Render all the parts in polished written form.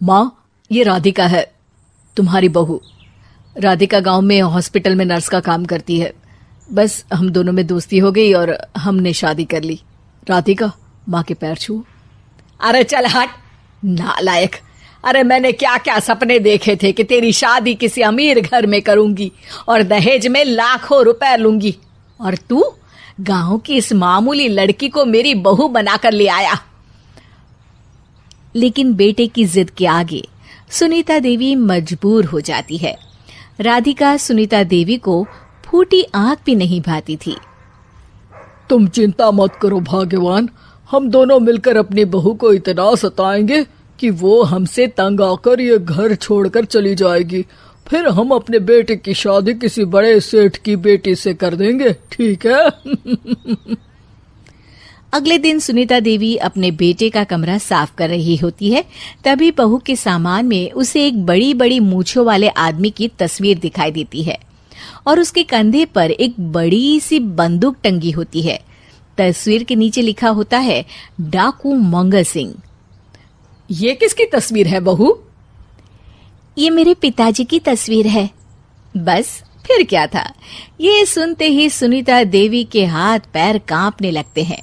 माँ, ये राधिका है, तुम्हारी बहू। राधिका गांव में हॉस्पिटल में नर्स का काम करती है। बस हम दोनों में दोस्ती हो गई और हमने शादी कर ली। राधिका, माँ के पैर छू। अरे चल हट नालायक। अरे मैंने क्या क्या सपने देखे थे कि तेरी शादी किसी अमीर घर में करूंगी और दहेज में लाखों रुपए लूंगी, और तू गांव की इस मामूली लड़की को मेरी बहू बनाकर ले आया। लेकिन बेटे की जिद के आगे सुनीता देवी मजबूर हो जाती है। राधिका सुनीता देवी को फूटी आंख भी नहीं भाती थी। तुम चिंता मत करो भाग्यवान, हम दोनों मिलकर अपनी बहू को इतना सताएंगे कि वो हमसे तंग आकर ये घर छोड़कर चली जाएगी। फिर हम अपने बेटे की शादी किसी बड़े सेठ की बेटी से कर देंगे, ठीक है? अगले दिन सुनीता देवी अपने बेटे का कमरा साफ कर रही होती है। तभी बहू के सामान में उसे एक बड़ी बड़ी मूंछों वाले आदमी की तस्वीर दिखाई देती है और उसके कंधे पर एक बड़ी सी बंदूक टंगी होती है। तस्वीर के नीचे लिखा होता है डाकू मंगल सिंह। ये किसकी तस्वीर है बहू? ये मेरे पिताजी की तस्वीर है। बस फिर क्या था। ये सुनते ही सुनीता देवी के हाथ पैर कांपने लगते हैं।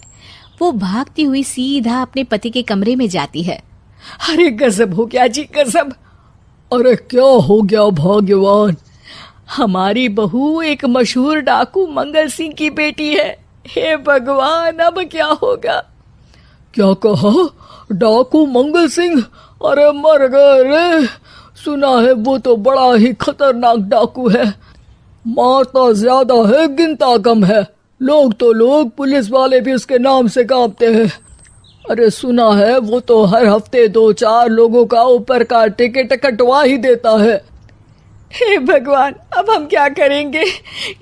वो भागती हुई सीधा अपने पति के कमरे में जाती है। अरे गजब हो गया जी, गजब। अरे क्या हो गया भाग्यवान? हमारी बहू एक मशहूर डाकू मंगल सिंह की बेटी है। हे भगवान, अब क्या होगा? क्या कहा? डाकू मंगल सिंह? अरे मर गए रे। सुना है वो तो बड़ा ही खतरनाक डाकू है, मारता ज्यादा है गिनता कम है। लोग पुलिस वाले भी उसके नाम से कांपते हैं। अरे सुना है वो तो हर हफ्ते 2-4 लोगों का ऊपर का टिकट कटवा ही देता है। हे भगवान, अब हम क्या करेंगे?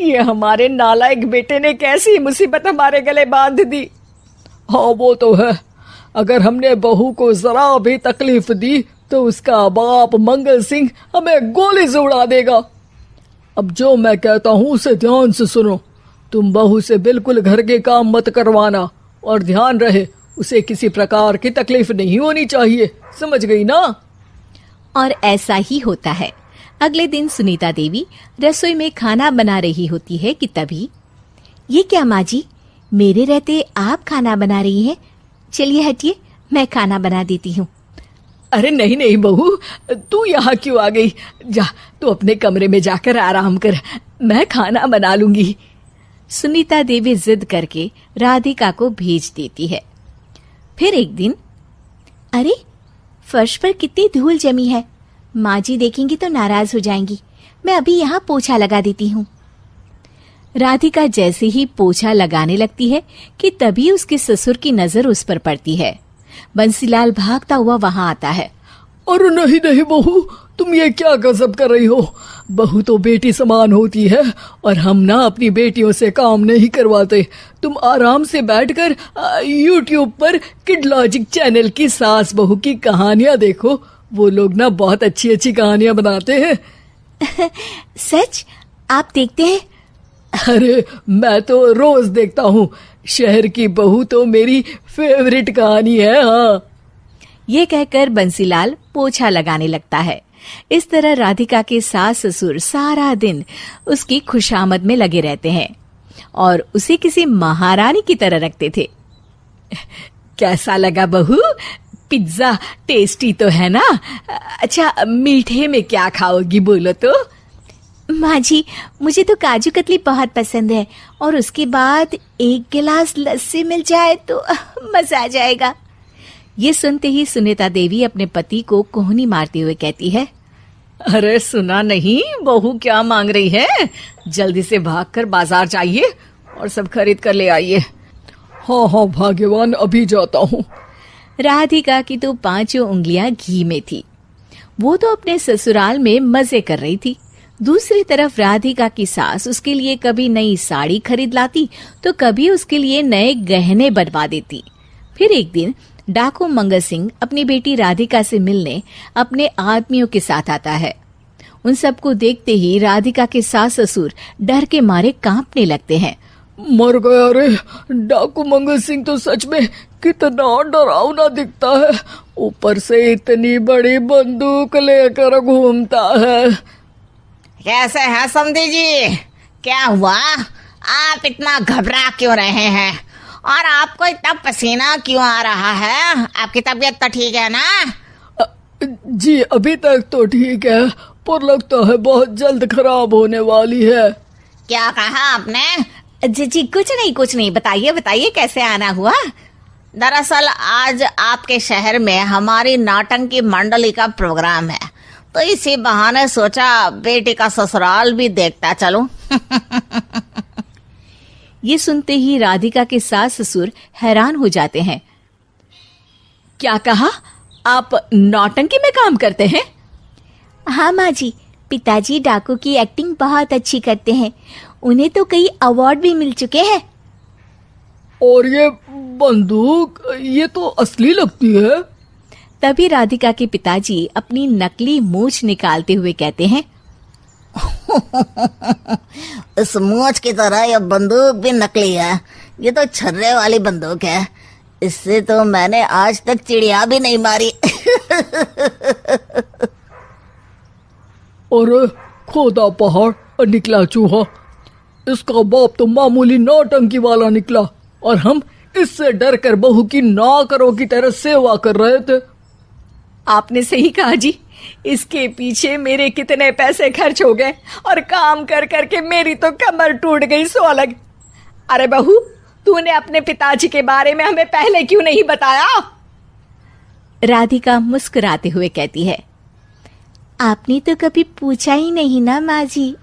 ये हमारे नालायक बेटे ने कैसी मुसीबत हमारे गले बांध दी। हाँ वो तो है, अगर हमने बहू को जरा भी तकलीफ दी तो उसका बाप मंगल सिंह हमें गोली से उड़ा देगा। अब जो मैं कहता हूँ उसे ध्यान से सुनो। तुम बहू से बिल्कुल घर के काम मत करवाना, और ध्यान रहे उसे किसी प्रकार की तकलीफ नहीं होनी चाहिए, समझ गई ना? और ऐसा ही होता है। अगले दिन सुनीता देवी रसोई में खाना बना रही होती है कि तभी, ये क्या माँ जी, मेरे रहते आप खाना बना रही हैं? चलिए हटिए, मैं खाना बना देती हूँ। अरे नहीं नहीं बहू, तू यहाँ क्यों आ गई? जा, तू अपने कमरे में जाकर आराम कर, मैं खाना बना लूंगी। सुनीता देवी जिद करके राधिका को भेज देती है। फिर एक दिन, अरे फर्श पर कितनी धूल जमी है, माँ जी देखेंगी तो नाराज हो जाएंगी, मैं अभी यहाँ पोछा लगा देती हूँ। राधिका जैसे ही पोछा लगाने लगती है कि तभी उसके ससुर की नजर उस पर पड़ती है। बंसीलाल भागता हुआ वहां आता है। अरे नहीं नहीं बहू, तुम ये क्या गजब कर रही हो? बहू तो बेटी समान होती है और हम ना अपनी बेटियों से काम नहीं करवाते। तुम आराम से बैठकर YouTube पर किड लॉजिक चैनल की सास बहू की कहानियां देखो। वो लोग ना बहुत अच्छी अच्छी कहानियां बनाते हैं। सच? आप देखते हैं? अरे मैं तो रोज देखता हूँ। शहर की बहू तो मेरी फेवरेट कहानी है। हाँ, ये कहकर बंसीलाल पोछा लगाने लगता है। इस तरह राधिका के सास ससुर सारा दिन उसकी खुशामद में लगे रहते हैं और उसे किसी महारानी की तरह रखते थे। कैसा लगा बहू? पिज्जा टेस्टी तो है ना? अच्छा, मीठे में क्या खाओगी बोलो तो? माँ जी, मुझे तो काजू कतली बहुत पसंद है और उसके बाद 1 गिलास लस्सी मिल जाए तो मजा आ जाएगा। ये सुनते ही सुनीता देवी अपने पति को कोहनी मारते हुए कहती है, अरे सुना नहीं बहू क्या मांग रही है? जल्दी से भागकर बाजार जाइए और सब खरीद कर ले आइए। हाँ हाँ भाग्यवान, अभी जाता हूँ। राधिका की तो 5 उंगलियां घी में थी। वो तो अपने ससुराल में मजे कर रही थी। दूसरी तरफ राधिका की सास उसके लिए कभी नई साड़ी खरीद लाती तो कभी उसके लिए नए गहने बनवा देती। फिर एक दिन डाकू मंगल सिंह अपनी बेटी राधिका से मिलने अपने आदमियों के साथ आता है। उन सबको देखते ही राधिका के सास ससुर डर के मारे कांपने लगते हैं। मर गया रे। डाकू मंगल सिंह तो सच में कितना डरावना दिखता है, ऊपर से इतनी बड़ी बंदूक लेकर घूमता है। कैसे हैं समधी जी? क्या हुआ? आप इतना घबरा क्यों रहे हैं? और आपको इतना पसीना क्यों आ रहा है? आपकी तबीयत तो ठीक है ना? जी अभी तक तो ठीक है, पर लगता है बहुत जल्द खराब होने वाली है। क्या कहा आपने? जी कुछ नहीं, बताइए बताइए कैसे आना हुआ। दरअसल आज आपके शहर में हमारी नाटंकी मंडली का प्रोग्राम है, तो इसी बहाने सोचा बेटी का ससुराल भी देखता चलूं। ये सुनते ही राधिका के सास ससुर हैरान हो जाते हैं। क्या कहा? आप नौटंकी में काम करते हैं? हाँ माँ जी, पिताजी डाकू की एक्टिंग बहुत अच्छी करते हैं, उन्हें तो कई अवार्ड भी मिल चुके हैं। और ये बंदूक, ये तो असली लगती है। तभी राधिका के पिताजी अपनी नकली मूंछ निकालते हुए कहते हैं, इस मूंछ की तरह यह बंदूक भी नकली है। ये तो छर्रे वाली बंदूक है, इससे तो मैंने आज तक चिड़िया भी नहीं मारी। और खोदा पहाड़ और निकला चूहा। इसका बाप तो मामूली नौटंकी वाला निकला, और हम इससे डर कर बहू की नौकरों की तरह सेवा कर रहे थे। आपने सही कहा जी, इसके पीछे मेरे कितने पैसे खर्च हो गए, और काम कर करके मेरी तो कमर टूट गई सो अलग। अरे बहू, तूने अपने पिताजी के बारे में हमें पहले क्यों नहीं बताया? राधिका मुस्कुराते हुए कहती है, आपने तो कभी पूछा ही नहीं ना माँ जी।